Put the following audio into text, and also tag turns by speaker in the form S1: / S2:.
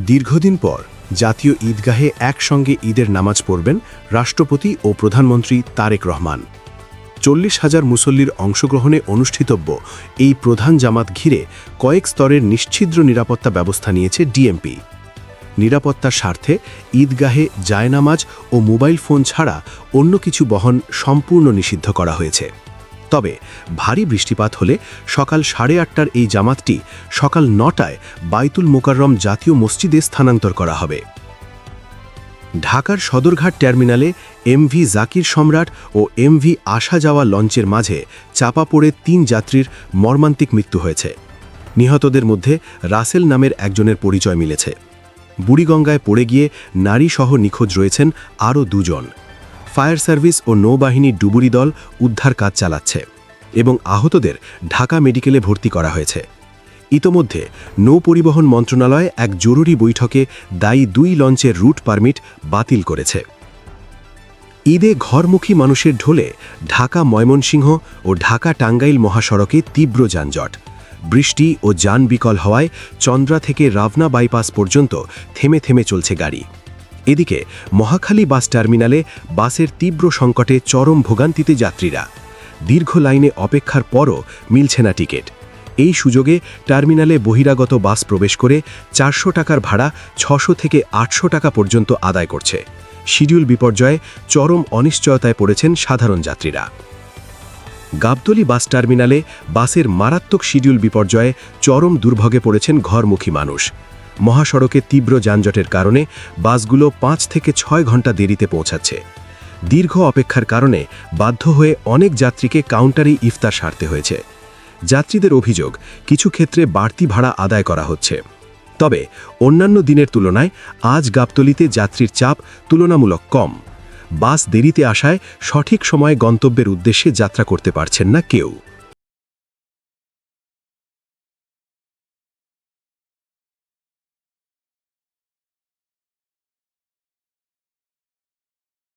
S1: দীর্ঘদিন পর জাতীয় ঈদগাহে একসঙ্গে ঈদের নামাজ পড়বেন রাষ্ট্রপতি ও প্রধানমন্ত্রী তারেক রহমান। 40,000 মুসল্লির অংশগ্রহণে অনুষ্ঠিতব্য এই প্রধান জামাত ঘিরে কয়েক স্তরের নিশ্ছিদ্র নিরাপত্তা ব্যবস্থা নিয়েছে ডিএমপি। নিরাপত্তার স্বার্থে ঈদগাহে জায়নামাজ ও মোবাইল ফোন ছাড়া অন্য কিছু বহন সম্পূর্ণ নিষিদ্ধ করা হয়েছে। তবে ভারী বৃষ্টিপাত হলে সকাল 8:30টার এই জামাতটি সকাল 9টায় বাইতুল মোকাররম জাতীয় মসজিদে স্থানান্তর করা হবে। ঢাকার সদরঘাট টার্মিনালে এমভি জাকির সম্রাট ও এমভি আসা যাওয়া লঞ্চের মাঝে চাপা পড়ে 3 যাত্রীর মর্মান্তিক মৃত্যু হয়েছে। নিহতদের মধ্যে রাসেল নামের একজনের পরিচয় মিলেছে। বুড়িগঙ্গায় পড়ে গিয়ে নারীসহ নিখোঁজ রয়েছেন আরও 2 জন। ফায়ার সার্ভিস ও নৌবাহিনীর ডুবুরি দল উদ্ধার কাজ চালাচ্ছে এবং আহতদের ঢাকা মেডিকেলে ভর্তি করা হয়েছে। ইতোমধ্যে নৌ পরিবহন মন্ত্রণালয় এক জরুরি বৈঠকে দায়ী 2 লঞ্চের রুট পারমিট বাতিল করেছে। ঈদে ঘরমুখী মানুষের ঢলে ঢাকা ময়মনসিংহ ও ঢাকা টাঙ্গাইল মহাসড়কে তীব্র যানজট। বৃষ্টি ও যান বিকল হওয়ায় চন্দ্রা থেকে রাভনা বাইপাস পর্যন্ত থেমে থেমে চলছে গাড়ি। এদিকে মহাখালী বাস টার্মিনালে বাসের তীব্র সংকটে চরম ভোগান্তিতে যাত্রীরা। দীর্ঘ লাইনে অপেক্ষার পরও মিলছে না টিকিট। এই সুযোগে টার্মিনালে বহিরাগত বাস প্রবেশ করে 400 টাকার ভাড়া 600 থেকে 800 টাকা পর্যন্ত আদায় করছে। শিডিউল বিপর্যয়ে চরম অনিশ্চয়তায় পড়েছেন সাধারণ যাত্রীরা। গাবতলী বাস টার্মিনালে বাসের মারাত্মক শিডিউল বিপর্যয়ে চরম দুর্ভোগে পড়েছেন ঘরমুখী মানুষ। মহাসড়কে তীব্র যানজটের কারণে বাসগুলো 5 থেকে 6 ঘন্টা দেরিতে পৌঁছাচ্ছে। দীর্ঘ অপেক্ষার কারণে বাধ্য হয়ে অনেক যাত্রীকে কাউন্টারেই ইফতার সারতে হয়েছে। যাত্রীদের অভিযোগ, কিছু ক্ষেত্রে বাড়তি ভাড়া আদায় করা হচ্ছে। তবে অন্যান্য দিনের তুলনায় আজ গাবতলীতে যাত্রীর চাপ তুলনামূলক কম। বাস দেরিতে আসায় সঠিক সময়ে গন্তব্যের উদ্দেশ্যে যাত্রা করতে পারছেন না কেউ।